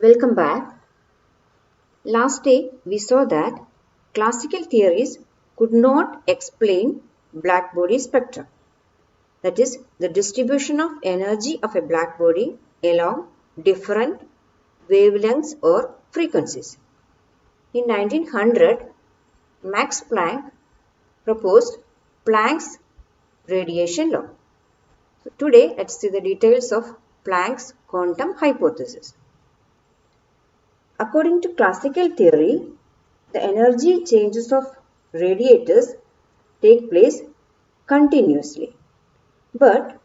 Welcome back. Last day we saw that classical theories could not explain black body spectra. That is, the distribution of energy of a black body along different wavelengths or frequencies. In 1900, Max Planck proposed Planck's radiation law. So today, let's see the details of Planck's quantum hypothesis. According to classical theory, the energy changes of radiators take place continuously. But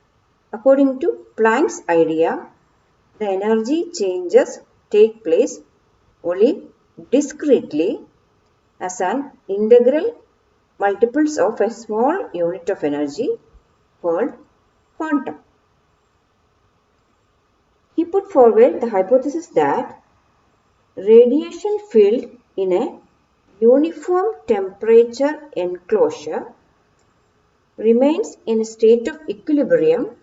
according to Planck's idea, the energy changes take place only discretely as an integral multiples of a small unit of energy called quantum. He put forward the hypothesis that radiation field in a uniform temperature enclosure remains in a state of equilibrium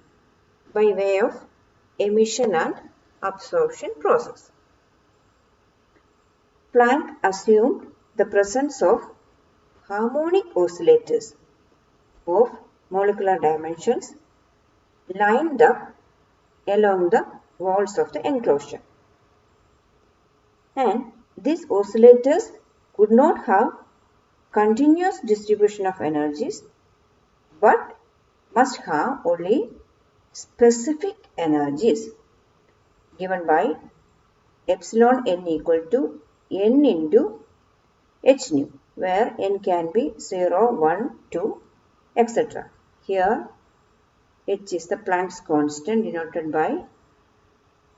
by way of emission and absorption process. Planck assumed the presence of harmonic oscillators of molecular dimensions lined up along the walls of the enclosure. And these oscillators could not have continuous distribution of energies but must have only specific energies given by epsilon n equal to n into h nu, where n can be 0, 1, 2, etc. Here h is the Planck's constant denoted by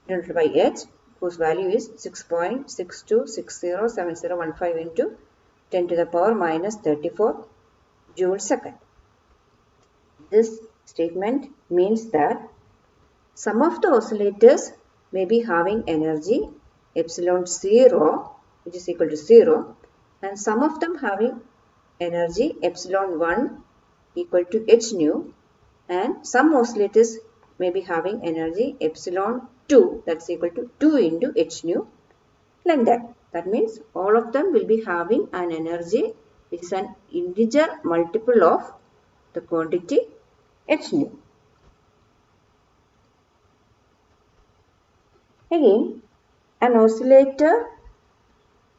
h, whose value is 6.62607015 into 10 to the power minus 34 joule second. This statement means that some of the oscillators may be having energy epsilon 0, which is equal to 0, and some of them having energy epsilon 1 equal to h nu, and some oscillators may be having energy epsilon 2, that's equal to 2 into h nu, like that. That means all of them will be having an energy which is an integer multiple of the quantity h nu. Again, an oscillator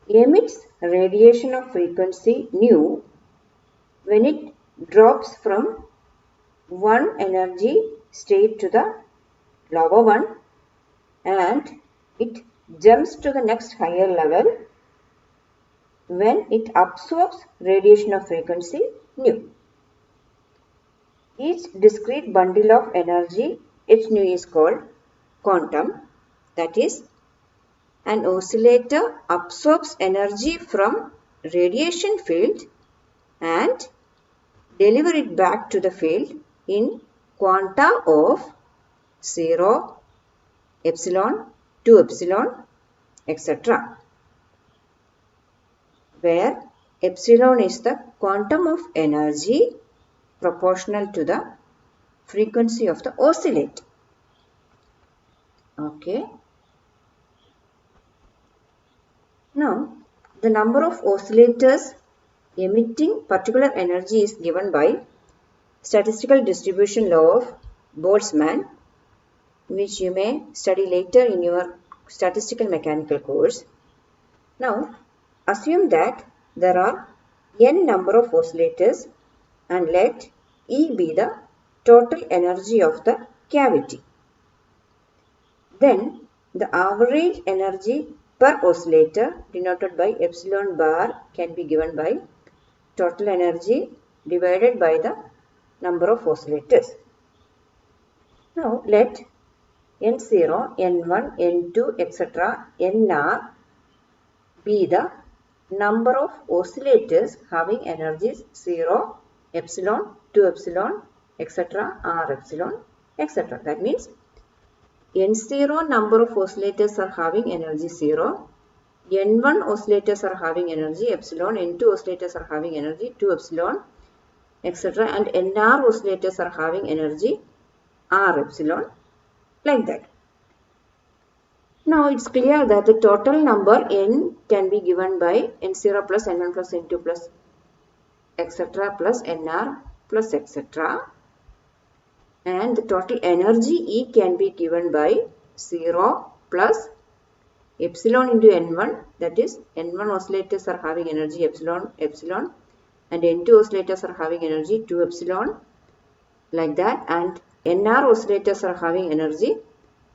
emits radiation of frequency nu when it drops from one energy state to the lower one and it jumps to the next higher level when it absorbs radiation of frequency nu. Each discrete bundle of energy h nu is called quantum. That is, an oscillator absorbs energy from radiation field and deliver it back to the field in quanta of 0, epsilon, 2 epsilon, etc. where epsilon is the quantum of energy proportional to the frequency of the oscillator. Okay. Now, the number of oscillators emitting particular energy is given by statistical distribution law of Boltzmann, which you may study later in your statistical mechanical course. Now, assume that there are n number of oscillators and let E be the total energy of the cavity. Then, the average energy per oscillator denoted by epsilon bar can be given by total energy divided by the number of oscillators. Now let n0, n1, n2, etc. nr be the number of oscillators having energies 0, epsilon, 2 epsilon, etc. r epsilon, etc. That means n0 number of oscillators are having energy 0, n1 oscillators are having energy epsilon, n2 oscillators are having energy 2 epsilon, etc. and nr oscillators are having energy r epsilon, like that. Now it's clear that the total number n can be given by n0 plus n1 plus n2 plus etc. plus nr plus etc. And the total energy E can be given by 0 plus epsilon into n1, that is n1 oscillators are having energy epsilon and n2 oscillators are having energy 2 epsilon, like that, and nr oscillators are having energy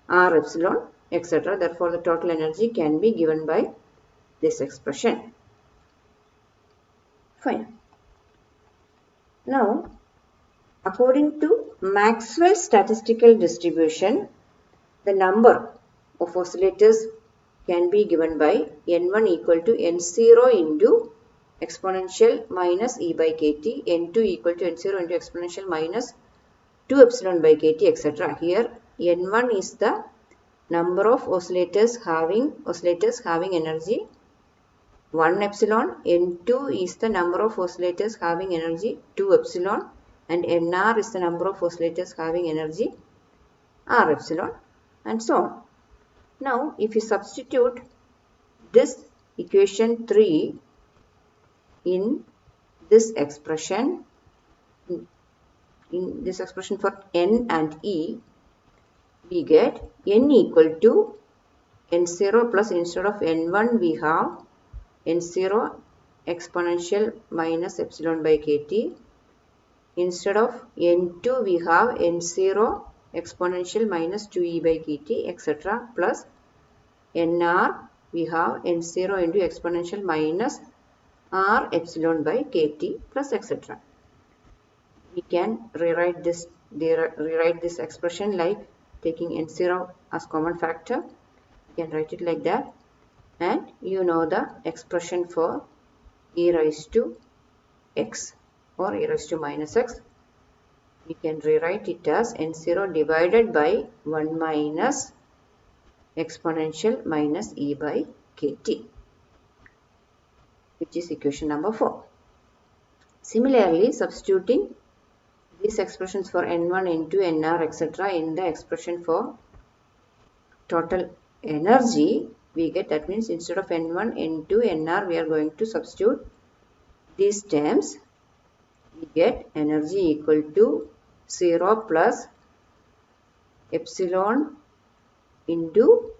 r epsilon, etc. Therefore the total energy can be given by this expression. Fine. Now, according to Maxwell's statistical distribution, the number of oscillators can be given by n1 equal to n0 into exponential minus e by kt, n2 equal to n0 into exponential minus 2 epsilon by kt, etc. Here n1 is the number of oscillators having energy 1 epsilon, n2 is the number of oscillators having energy 2 epsilon, and nr is the number of oscillators having energy r epsilon, and so on. Now, if you substitute this equation 3 in this expression, for n and e, we get n equal to n0 plus, instead of n1 we have n0 exponential minus epsilon by kt. Instead of n2 we have n0 exponential minus 2e by kt, etc. plus nr we have n0 into exponential minus r epsilon by kt plus etc. We can rewrite this expression like taking n0 as common factor. We can write it like that, and you know the expression for e raised to x or e raised to minus x. We can rewrite it as n0 divided by 1 minus exponential minus e by kt, which is equation number 4. Similarly, substituting these expressions for n1, n2, nr, etc. in the expression for total energy, we get, that means instead of n1, n2, nr, we are going to substitute these terms. We get energy equal to 0 plus epsilon into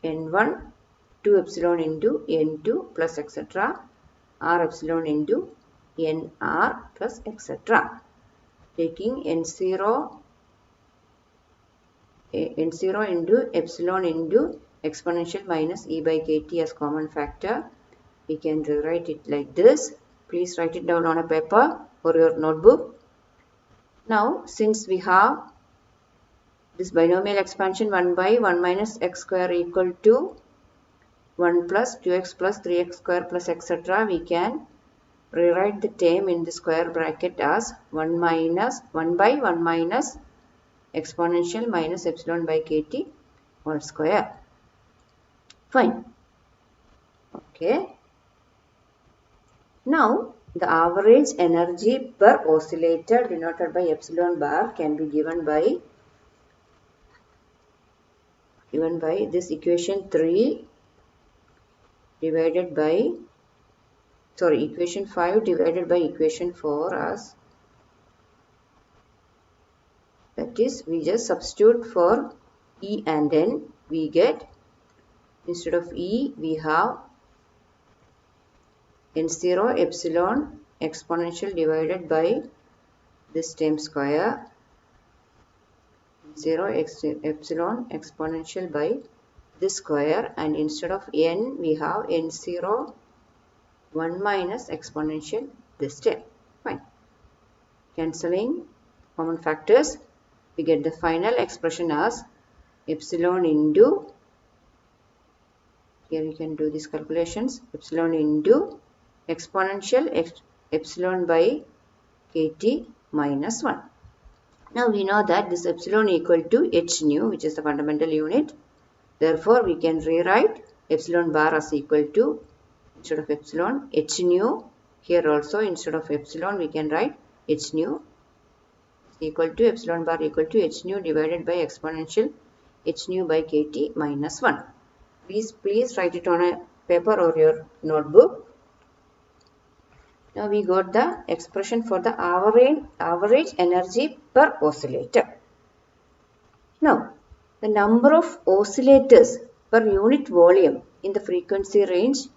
n1, 2 epsilon into n2 plus etc. r epsilon into nr plus etc. Taking n0 into epsilon into exponential minus e by kt as common factor, we can rewrite it like this. Please write it down on a paper or your notebook. Now, since we have this binomial expansion 1 by 1 minus x square equal to 1 plus 2x plus 3x square plus etc., we can rewrite the term in the square bracket as 1 by 1 minus exponential minus epsilon by kt whole square. Fine. Okay. Now, the average energy per oscillator denoted by epsilon bar can be given by this equation 3 divided by, equation 5 divided by equation 4 as, that is, we just substitute for E and N, we get, instead of E we have n0 epsilon exponential divided by this term square, 0 epsilon exponential by this square, and instead of n we have n0 1 minus exponential this term. Fine. Cancelling common factors, we get the final expression as epsilon into, here you can do these calculations, epsilon into exponential epsilon by kt minus 1. Now we know that this epsilon equal to h nu, which is the fundamental unit. Therefore, we can rewrite epsilon bar as equal to, instead of epsilon, h nu. Here also, instead of epsilon, we can write h nu equal to epsilon bar equal to h nu divided by exponential h nu by kT minus 1. Please write it on a paper or your notebook. Now we got the expression for the average energy per oscillator. Now the number of oscillators per unit volume in the frequency range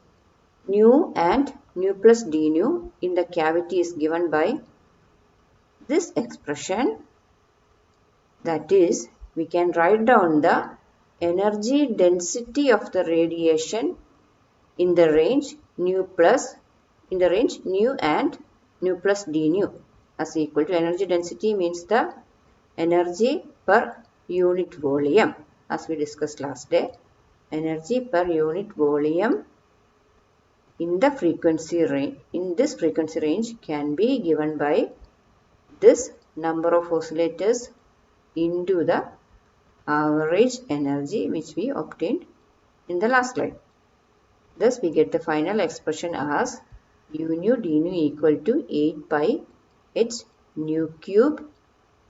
nu and nu plus d nu in the cavity is given by this expression. That is, we can write down the energy density of the radiation in the range nu and nu plus d nu as equal to energy density means the energy per unit volume, as we discussed last day. Energy per unit volume in the frequency range, in this frequency range, can be given by this number of oscillators into the average energy which we obtained in the last slide. Thus we get the final expression as u nu d nu equal to 8 pi h nu cube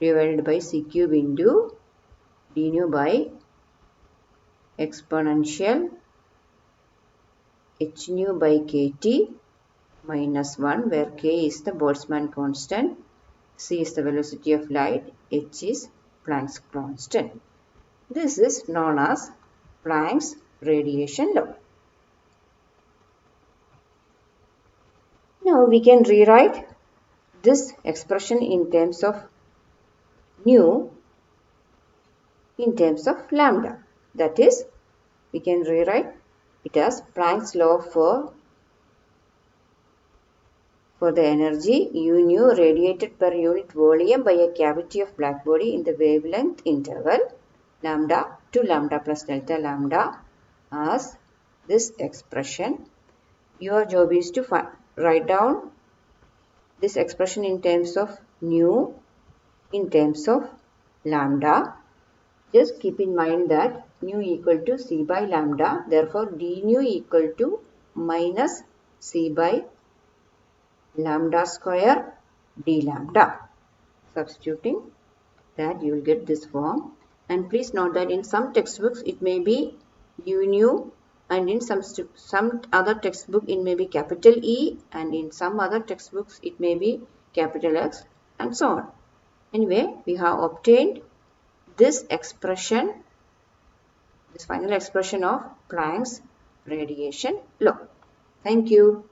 divided by c cube into d nu by exponential h nu by kT minus 1, where k is the Boltzmann constant, c is the velocity of light, h is Planck's constant. This is known as Planck's radiation law. Now we can rewrite this expression in terms of nu in terms of lambda. That is, we can rewrite it as Planck's law for the energy u nu radiated per unit volume by a cavity of black body in the wavelength interval lambda to lambda plus delta lambda as this expression. Your job is to write down this expression in terms of nu, in terms of lambda. Just keep in mind that nu equal to c by lambda. Therefore, d nu equal to minus c by lambda square d lambda. Substituting that, you will get this form. And please note that in some textbooks it may be u nu, and in some other textbook it may be capital E, and in some other textbooks it may be capital X, and so on. Anyway, we have obtained this expression, this final expression of Planck's radiation law. Thank you.